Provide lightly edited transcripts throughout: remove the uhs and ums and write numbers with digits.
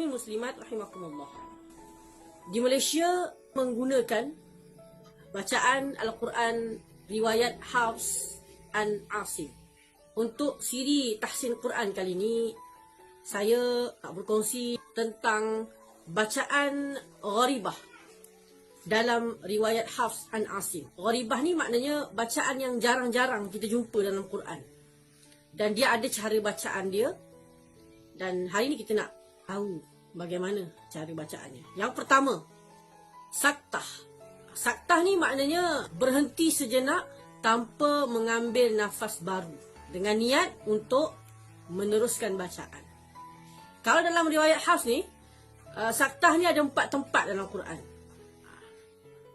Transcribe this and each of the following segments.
Muslimat rahimakumullah. Di Malaysia menggunakan bacaan Al-Quran riwayat Hafs an Asim. Untuk siri tahsin Quran kali ini, saya nak berkongsi tentang bacaan gharibah dalam riwayat Hafs an Asim. Gharibah ni maknanya bacaan yang jarang-jarang kita jumpa dalam Quran. Dan dia ada cara bacaan dia. Dan hari ni kita nak tahu bagaimana cara bacaannya. Yang pertama, saktah. Saktah ni maknanya berhenti sejenak tanpa mengambil nafas baru dengan niat untuk meneruskan bacaan. Kalau dalam riwayat Hafs ni, saktah ni ada 4 tempat dalam Quran.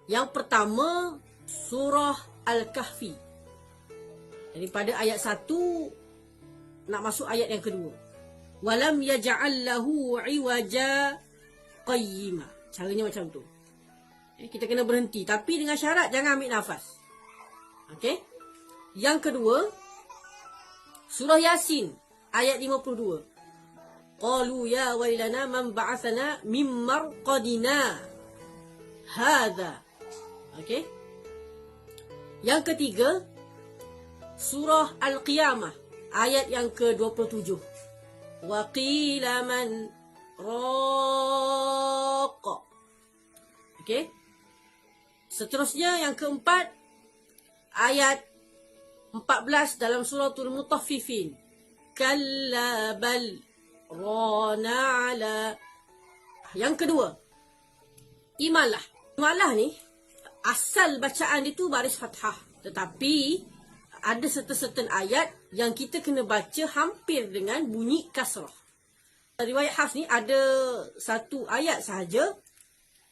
Yang pertama, surah Al-Kahfi. Daripada ayat 1 nak masuk ayat yang kedua. Walam yaj'al lahu 'iwaja qayyima. Caranya macam tu. Kita kena berhenti, tapi dengan syarat jangan ambil nafas. Okey? Yang kedua, surah Yasin ayat 52. Qalu ya wailana man ba'athana mim marqadina hadza. Okey? Yang ketiga, surah Al-Qiyamah ayat yang ke-27. Wa qila man raqa. Okey? Seterusnya yang keempat, ayat 14 dalam suratul Mutaffifin. Kalla bal rana ala. Yang kedua, imalah. Imalah ni asal bacaan itu baris fathah, tetapi ada certain ayat yang kita kena baca hampir dengan bunyi kasrah. Riwayat Hafs ni ada satu ayat sahaja,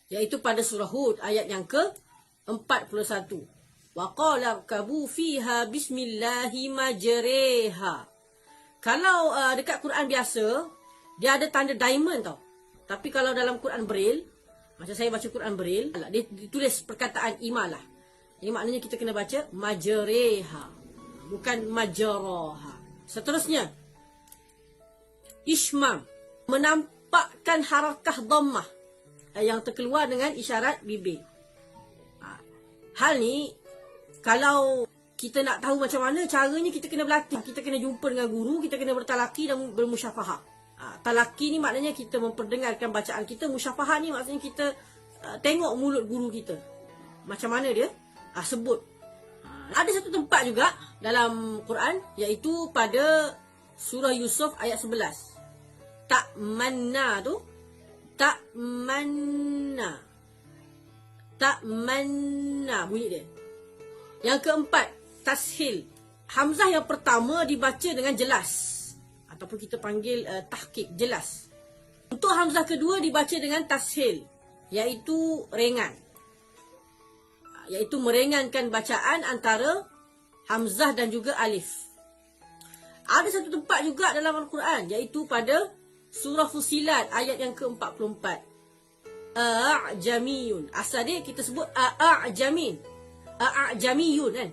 iaitu pada surah Hud ayat yang ke-41. Wa qala rkabu fiha bismillahi majriha. Kalau dekat Quran biasa, dia ada tanda diamond tau. Tapi kalau dalam Quran Braille, macam saya baca Quran Braille, dia ditulis perkataan imalah. Ini maknanya kita kena baca majriha, bukan majraha. Seterusnya, ishmam, menampakkan harakah dhammah yang terkeluar dengan isyarat bibir. Hal ni, kalau kita nak tahu macam mana caranya, kita kena berlatih. Kita kena jumpa dengan guru, kita kena bertalaki dan bermusyafahah. Talaki ni maknanya kita memperdengarkan bacaan kita. Musyafahah ni maksudnya kita tengok mulut guru kita. Macam mana dia sebut. Ada satu tempat juga dalam Quran, iaitu pada surah Yusuf ayat 11. Ta'manna tu, ta'manna. Ta'manna bunyi dia. Yang keempat, tashil. Hamzah yang pertama dibaca dengan jelas, ataupun kita panggil tahqiq, jelas. Untuk hamzah kedua dibaca dengan tashil, iaitu ringan. Iaitu meringankan bacaan antara hamzah dan juga alif. Ada satu tempat juga dalam Al-Quran, iaitu pada surah Fusilat ayat yang ke-44. A'jamiyun. Asal dia kita sebut a'jamin. A'jamiyun kan.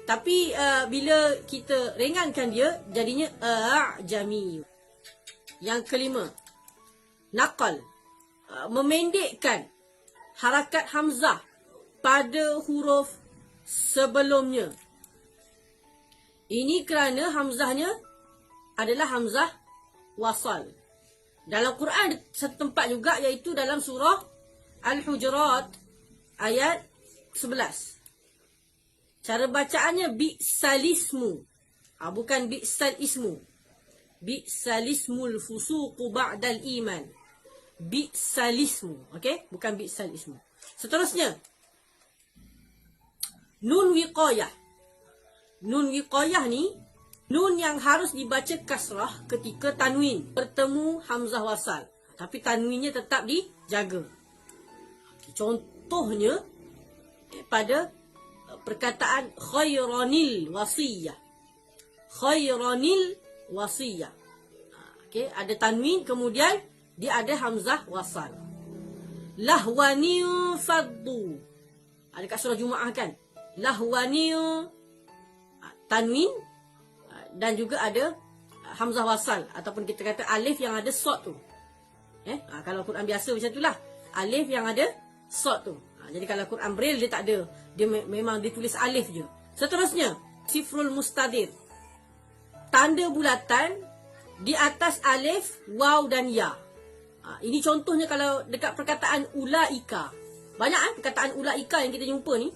Tapi bila kita ringankan dia, jadinya a'jamiyun. Yang kelima, naqal. Memendekkan harakat hamzah pada huruf sebelumnya. Ini kerana hamzahnya adalah hamzah wasal. Dalam Quran ada satu tempat juga, iaitu dalam surah Al-Hujurat ayat 11. Cara bacaannya bi'salismu. Bukan bi'salismu. Bi'salismul fusuqu ba'dal iman. Bi'salismu. Okey? Bukan bi'salismu. Seterusnya, nun wiqayah. Nun wiqayah ni, nun yang harus dibaca kasrah ketika tanwin bertemu hamzah wasal. Tapi tanwinnya tetap dijaga. Contohnya, pada perkataan khairanil wasiyah. Khairanil wasiyah. Okay, ada tanwin, kemudian dia ada hamzah wasal. Lahwanil faddu. Ada kat surah Jumaah kan? Lahwanil tanwin dan juga ada hamzah wasal, ataupun kita kata alif yang ada sod tu. Kalau Quran biasa macam itulah. Alif yang ada sod tu. Jadi kalau Quran Braille dia tak ada. Dia memang ditulis alif je. Seterusnya, sifrul mustadir. Tanda bulatan di atas alif, waw dan ya. Ini contohnya kalau dekat perkataan ulaika. Banyak perkataan ulaika yang kita jumpa ni.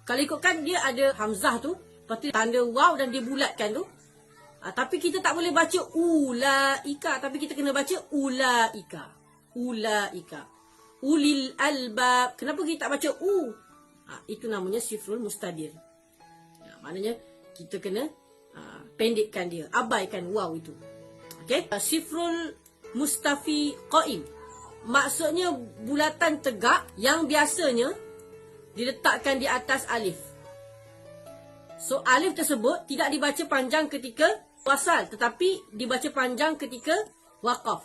Kalau ikutkan dia ada hamzah tu, lepas tu tanda waw dan dia bulatkan tu. Tapi kita tak boleh baca ulaika, tapi kita kena baca ulaika. Ulaika. Ulil albab. Kenapa kita tak baca u? Itu namanya sifrul mustadir. Maknanya kita kena pendekkan dia, abaikan waw itu. Okey? Sifrul mustafi qaim. Maksudnya bulatan tegak yang biasanya diletakkan di atas alif. So alif tersebut tidak dibaca panjang ketika wasal, tetapi dibaca panjang ketika waqaf.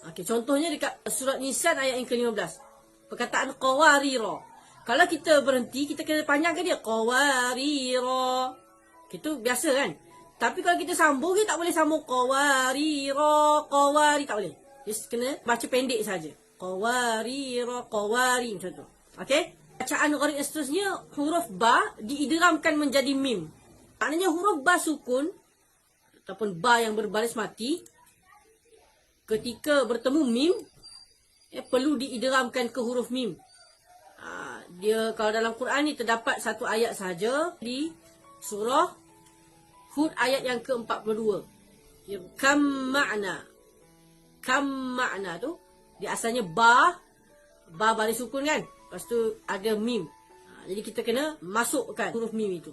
Okey, contohnya dekat surat Nisan ayat yang ke-15. Perkataan qawarira. Kalau kita berhenti, kita kena panjangkan dia qawarira. Itu biasa kan? Tapi kalau kita sambung, kita tak boleh sambung qawarira, qawari, tak boleh. Just kena baca pendek saja. Qawarira, qawari macam tu. Okey? Bacaan gharib yang seterusnya, huruf ba diidghamkan menjadi mim. Maknanya huruf ba sukun ataupun ba yang berbaris mati ketika bertemu mim perlu diidghamkan ke huruf mim. Dia kalau dalam Quran ni terdapat satu ayat sahaja di surah Hud ayat yang ke-42. Kam ma'na. Kam ma'na tu dia asalnya ba baris sukun kan? Lepas tu ada mim. Jadi kita kena masukkan huruf mim itu.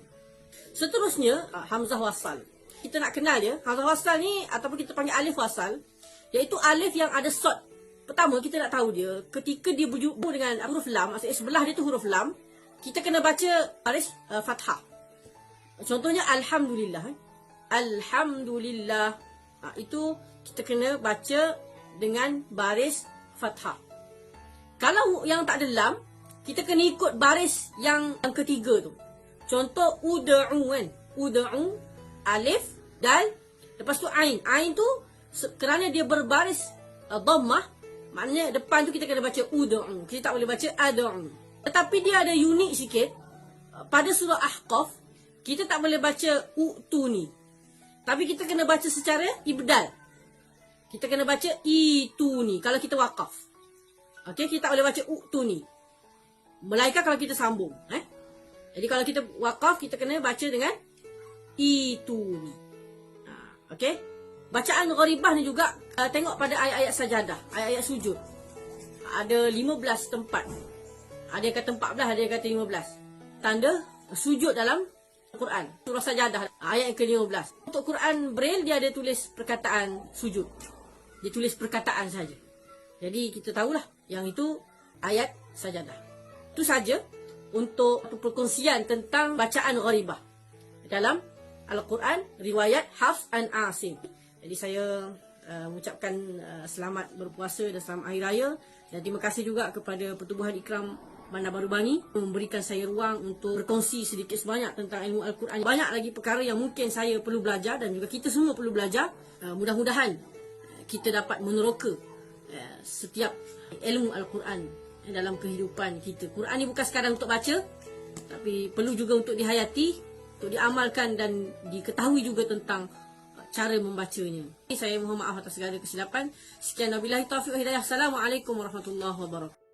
Seterusnya, hamzah wasal. Kita nak kenal dia. Hamzah wasal ni ataupun kita panggil alif wasal, iaitu alif yang ada sod. Pertama, kita nak tahu dia. Ketika dia berjumpa dengan huruf lam, maksudnya sebelah dia tu huruf lam, kita kena baca baris fathah. Contohnya, alhamdulillah. Alhamdulillah. Itu kita kena baca dengan baris fathah. Kalau yang tak ada lam, kita kena ikut baris yang ketiga tu. Contoh ud'u kan. Ud'u, alif, dal, lepas tu ain. Ain tu kerana dia berbaris dhammah, maknanya depan tu kita kena baca ud'u. Kita tak boleh baca ad'u. Tetapi dia ada unik sikit. Pada surah Ahqaf, kita tak boleh baca u'tuni. Tapi kita kena baca secara ibdal. Kita kena baca ituni kalau kita waqaf. Okey, kita tak boleh baca u'tuni. Melainkan kalau kita sambung. Jadi kalau kita waqaf, kita kena baca dengan ituni. Okey. Bacaan gharibah ni juga tengok pada ayat-ayat sajadah, ayat-ayat sujud. Ada 15 tempat. Ada yang kata 14, ada yang kata 15. Tanda sujud dalam Quran. Surah Sajadah, ayat yang ke-15. Untuk Quran Braille, dia ada tulis perkataan sujud. Dia tulis perkataan saja. Jadi kita tahulah yang itu ayat sajadah. Itu saja untuk perkongsian tentang bacaan gharibah dalam Al-Quran riwayat Hafs dan Asim. Jadi saya mengucapkan selamat berpuasa dan selamat hari raya, dan terima kasih juga kepada Pertubuhan Ikram Bandar Baru Bangi memberikan saya ruang untuk berkongsi sedikit sebanyak tentang ilmu Al-Quran. Banyak lagi perkara yang mungkin saya perlu belajar dan juga kita semua perlu belajar. Mudah-mudahan kita dapat meneroka setiap ilmu Al-Quran dalam kehidupan kita. Quran ni bukan sekadar untuk baca, tapi perlu juga untuk dihayati, untuk diamalkan dan diketahui juga tentang cara membacanya. Saya mohon maaf atas segala kesilapan. Sekian wabillahi taufiq wal hidayah. Assalamualaikum warahmatullahi wabarakatuh.